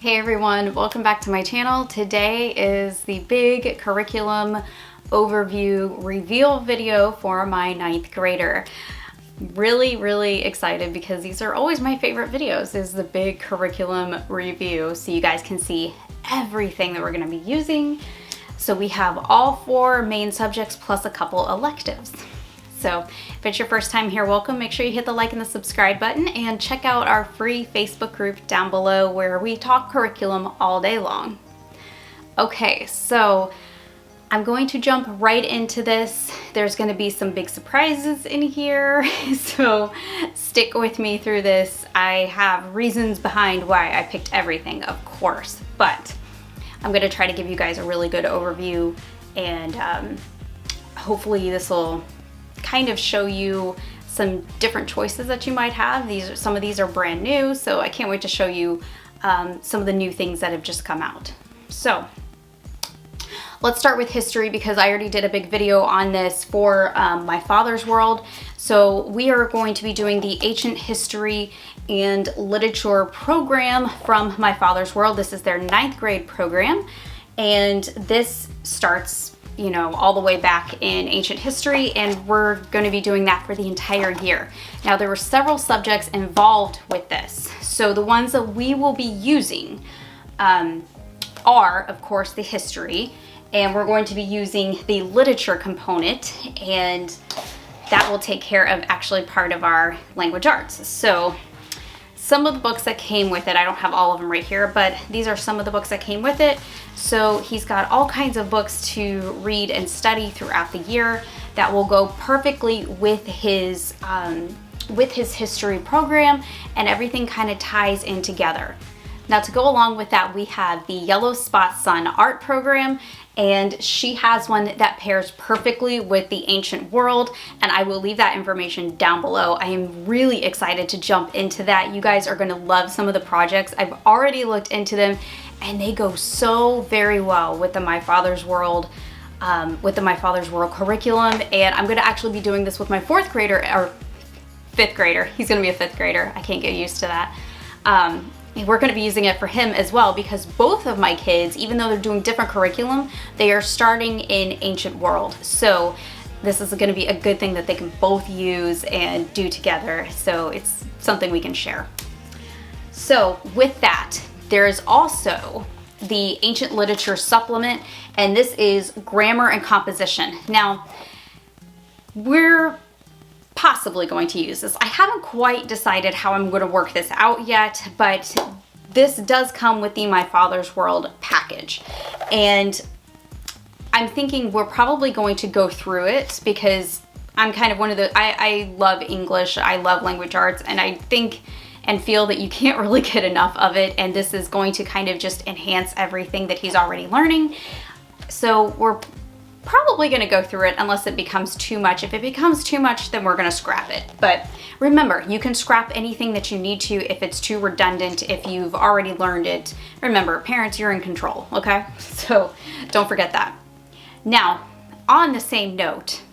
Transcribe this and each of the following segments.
Hey everyone, welcome back to my channel. Today is the big curriculum overview reveal video for my 9th grader. Really excited because these are always my favorite videos, is the big curriculum review, so you guys can see everything that we're going to be using. So we have all 4 main subjects plus a couple electives. So if it's your first time here, welcome. Make sure you hit the like and the subscribe button and check out our free Facebook group down below where we talk curriculum all day long. Okay, so I'm going to jump right into this. There's going to be some big surprises in here, so stick with me through this. I have reasons behind why I picked everything, of course, but I'm going to try to give you guys a really good overview, and hopefully this will kind of show you some different choices that you might have. Some of these are brand new, so I can't wait to show you some of the new things that have just come out. So let's start with history, because I already did a big video on this for my father's world. So we are going to be doing the ancient history and literature program from my father's world. This is their 9th grade program, and this starts, you know, all the way back in ancient history, and we're going to be doing that for the entire year. Now, there were several subjects involved with this, so the ones that we will be using are, of course, the history, and we're going to be using the literature component, and that will take care of actually part of our language arts. So some of the books that came with it, I don't have all of them right here, but these are some of the books that came with it. So he's got all kinds of books to read and study throughout the year that will go perfectly with his history program, and everything kind of ties in together. Now, to go along with that, we have the Yellow Spot Sun art program, and she has one that pairs perfectly with the ancient world, and I will leave that information down below. I am really excited to jump into that. You guys are going to love some of the projects. I've already looked into them, and they go so very well with the My Father's World curriculum. And I'm going to actually be doing this with my 4th grader, or 5th grader. He's going to be a 5th grader. I can't get used to that. We're going to be using it for him as well, because both of my kids, even though they're doing different curriculum, they are starting in ancient world. So this is going to be a good thing that they can both use and do together. So it's something we can share. So with that, there is also the ancient literature supplement, and this is grammar and composition. Now, we're possibly going to use this. I haven't quite decided how I'm going to work this out yet, but this does come with the My Father's World package. And I'm thinking we're probably going to go through it, because I'm kind of one of the, I love English, I love language arts, and I think and feel that you can't really get enough of it, and this is going to kind of just enhance everything that he's already learning. So we're probably going to go through it unless it becomes too much. If it becomes too much, then we're going to scrap it. But remember, you can scrap anything that you need to if it's too redundant, if you've already learned it. Remember, parents, you're in control, okay? So don't forget that. Now, on the same note,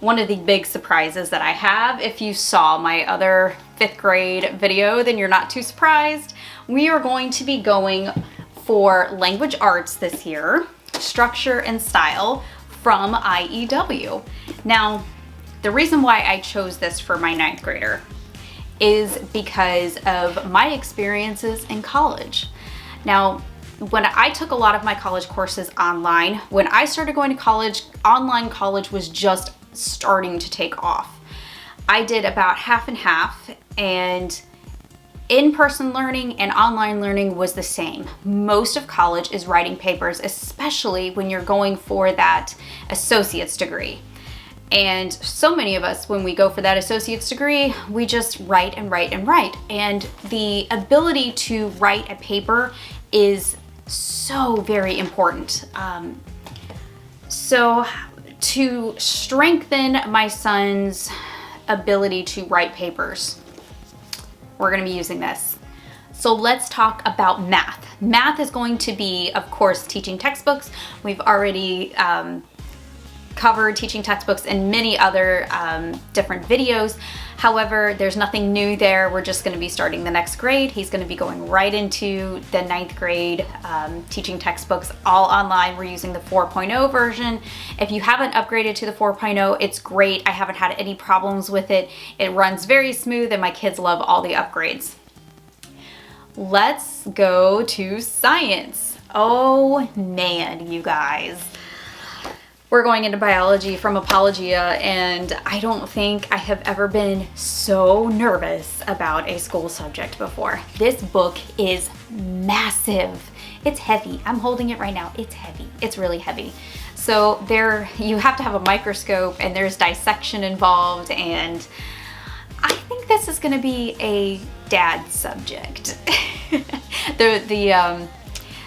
one of the big surprises that I have, if you saw my other 5th grade video, then you're not too surprised. We are going to be going for language arts this year, structure and style, from IEW. Now, the reason why I chose this for my 9th grader is because of my experiences in college. Now, when I took a lot of my college courses online, when I started going to college, online college was just starting to take off. I did about half and half, and in-person learning and online learning was the same. Most of college is writing papers, especially when you're going for that associate's degree. And so many of us, when we go for that associate's degree, we just write and write and write. And the ability to write a paper is so very important. So to strengthen my son's ability to write papers, we're going to be using this. So let's talk about math. Math is going to be, of course, teaching textbooks. We've already covered teaching textbooks in many other different videos. However, there's nothing new there. We're just going to be starting the next grade. He's going to be going right into the 9th grade, teaching textbooks all online. We're using the 4.0 version. If you haven't upgraded to the 4.0, it's great. I haven't had any problems with it. It runs very smooth and my kids love all the upgrades. Let's go to science. Oh man, you guys. We're going into biology from Apologia, and I don't think I have ever been so nervous about a school subject before. This book is massive. It's heavy. I'm holding it right now. It's heavy. It's really heavy. So you have to have a microscope and there's dissection involved, and I think this is going to be a dad subject.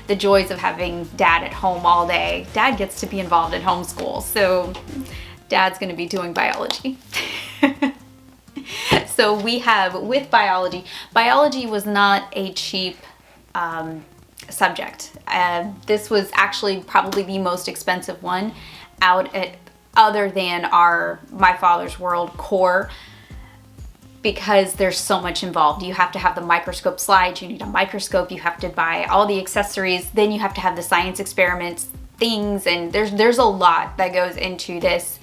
The joys of having dad at home all day. Dad gets to be involved in homeschool, so dad's gonna be doing biology. So we have, with biology was not a cheap subject. This was actually probably the most expensive one other than our My Father's World core, because there's so much involved. You have to have the microscope slides, you need a microscope, you have to buy all the accessories, then you have to have the science experiments things, and there's a lot that goes into this.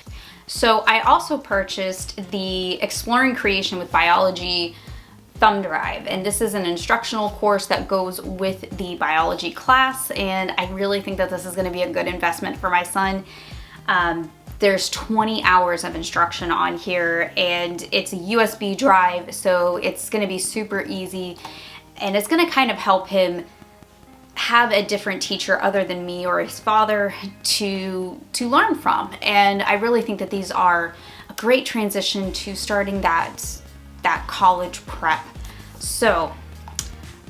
So I also purchased the Exploring Creation with Biology thumb drive, and this is an instructional course that goes with the biology class, and I really think that this is gonna be a good investment for my son. There's 20 hours of instruction on here, and it's a USB drive, so it's gonna be super easy, and it's gonna kind of help him have a different teacher other than me or his father to learn from. And I really think that these are a great transition to starting that college prep. So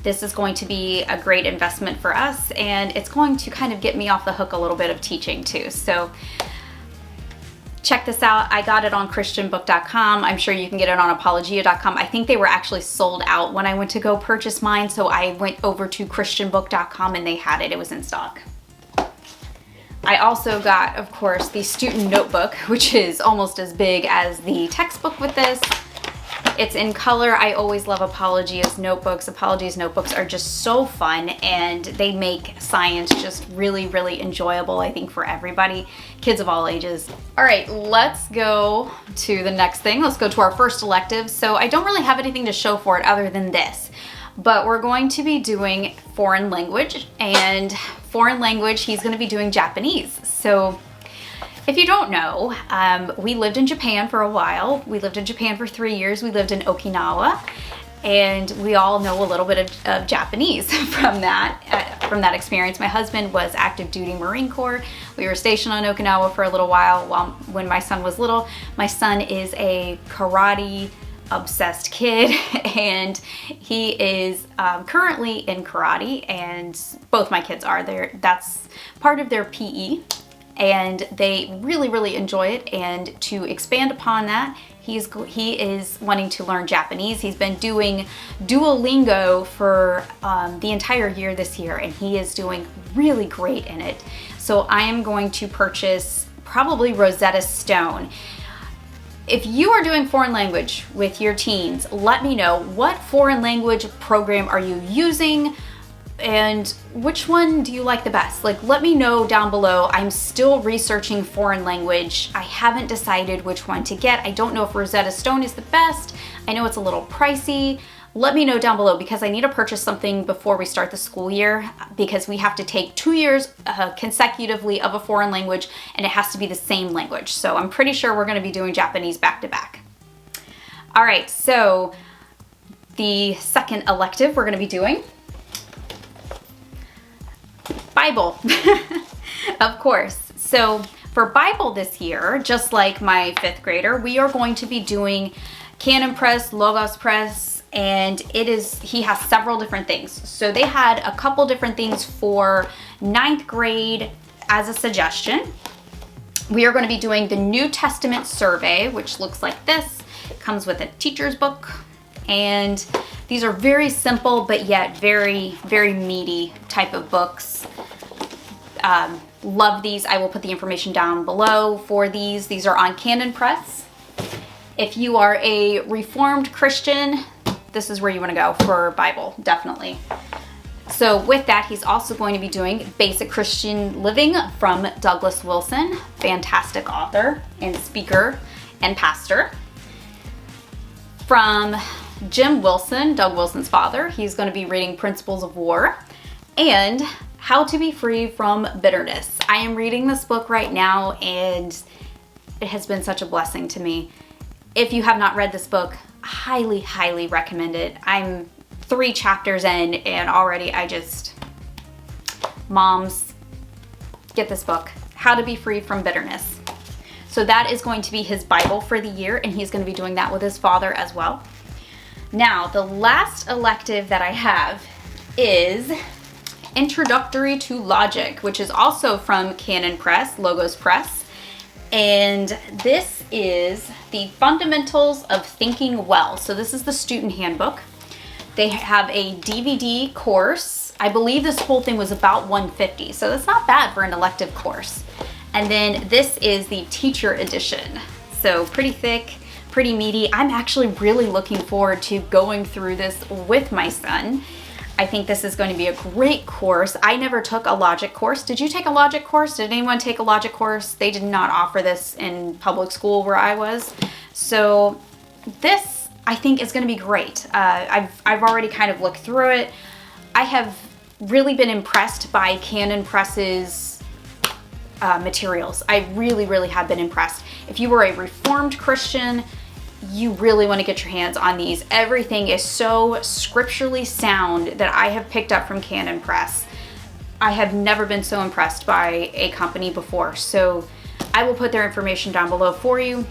this is going to be a great investment for us, and it's going to kind of get me off the hook a little bit of teaching too. So check this out. I got it on christianbook.com. I'm sure you can get it on apologia.com. I think they were actually sold out when I went to go purchase mine, so I went over to christianbook.com and they had it. It was in stock. I also got, of course, the student notebook, which is almost as big as the textbook with this. It's in color. I always love Apologia's notebooks. Apologia's notebooks are just so fun, and they make science just really, really enjoyable, I think, for everybody, kids of all ages. All right, let's go to the next thing. Let's go to our first elective. So I don't really have anything to show for it other than this, but we're going to be doing foreign language, and foreign language, he's going to be doing Japanese. So if you don't know, we lived in Japan for a while. We lived in Japan for 3 years. We lived in Okinawa, and we all know a little bit of Japanese from that experience. My husband was active duty Marine Corps. We were stationed on Okinawa for a little while when my son was little. My son is a karate obsessed kid, and he is currently in karate, and both my kids are there. That's part of their PE. And they really, really enjoy it. And to expand upon that, he is wanting to learn Japanese. He's been doing Duolingo for the entire year this year, and he is doing really great in it. So I am going to purchase probably Rosetta Stone. If you are doing foreign language with your teens, let me know, what foreign language program are you using? And which one do you like the best? Like, let me know down below. I'm still researching foreign language. I haven't decided which one to get. I don't know if Rosetta Stone is the best. I know it's a little pricey. Let me know down below, because I need to purchase something before we start the school year, because we have to take 2 years consecutively of a foreign language, and it has to be the same language. So I'm pretty sure we're gonna be doing Japanese back to back. All right, so the second elective we're gonna be doing, Bible, of course. So for Bible this year, just like my 5th grader, we are going to be doing Canon Press, Logos Press, and he has several different things. So they had a couple different things for 9th grade as a suggestion. We are going to be doing the New Testament survey, which looks like this. It comes with a teacher's book, and these are very simple but yet very, very meaty type of books. Love these. I will put the information down below for these. These are on Canon Press. If you are a Reformed Christian, this is where you want to go for Bible, definitely. So with that, he's also going to be doing Basic Christian Living from Douglas Wilson, fantastic author and speaker and pastor. From Jim Wilson, Doug Wilson's father, he's going to be reading Principles of War and How to Be Free from Bitterness. I am reading this book right now and it has been such a blessing to me. If you have not read this book, highly, highly recommend it. I'm 3 chapters in and already moms, get this book, How to Be Free from Bitterness. So that is going to be his Bible for the year, and he's going to be doing that with his father as well. Now, the last elective that I have is Introductory to Logic, which is also from Canon Press, Logos Press. And this is the Fundamentals of Thinking Well. So this is the student handbook. They have a DVD course. I believe this whole thing was about $150, so that's not bad for an elective course. And then this is the teacher edition. So pretty thick, pretty meaty. I'm actually really looking forward to going through this with my son. I think this is going to be a great course. I never took a logic course. Did you take a logic course? Did anyone take a logic course? They did not offer this in public school where I was. So this, I think, is going to be great. I've already kind of looked through it. I have really been impressed by Canon Press's materials. I really, really have been impressed. If you were a Reformed Christian, you really want to get your hands on these. Everything is so scripturally sound that I have picked up from Canon Press. I have never been so impressed by a company before. So I will put their information down below for you.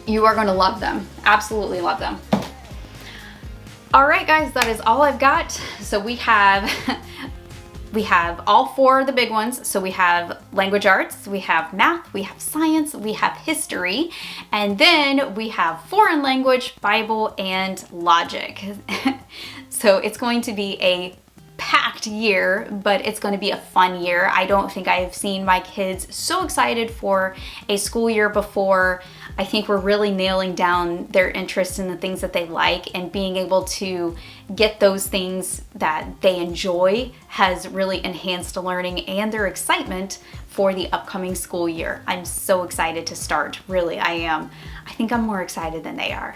You are going to love them. Absolutely love them. All right, guys, that is all I've got. So we have all 4 of the big ones. So we have language arts, we have math, we have science, we have history, and then we have foreign language, Bible, and logic. So it's going to be a packed year, but it's going to be a fun year. I don't think I've seen my kids so excited for a school year before. I think we're really nailing down their interest in the things that they like, and being able to get those things that they enjoy has really enhanced the learning and their excitement for the upcoming school year. I'm so excited to start, really, I am. I think I'm more excited than they are,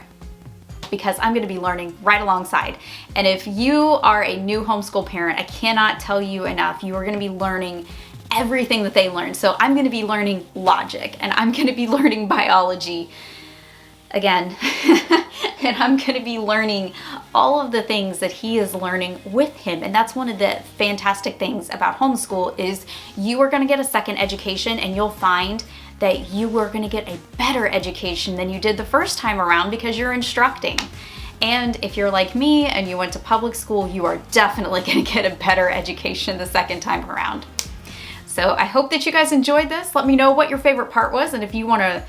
because I'm going to be learning right alongside. And if you are a new homeschool parent, I cannot tell you enough, you are going to be learning everything that they learn. So I'm going to be learning logic, and I'm going to be learning biology again, and I'm going to be learning all of the things that he is learning with him. And that's one of the fantastic things about homeschool is you are going to get a second education, and you'll find that you are going to get a better education than you did the first time around because you're instructing. And if you're like me and you went to public school, you are definitely going to get a better education the second time around. So I hope that you guys enjoyed this. Let me know what your favorite part was, and if you want to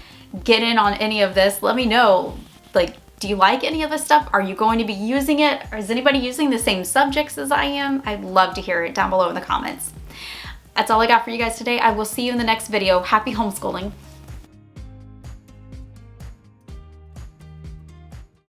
get in on any of this, let me know. Like, do you like any of this stuff? Are you going to be using it? Or is anybody using the same subjects as I am? I'd love to hear it down below in the comments. That's all I got for you guys today. I will see you in the next video. Happy homeschooling.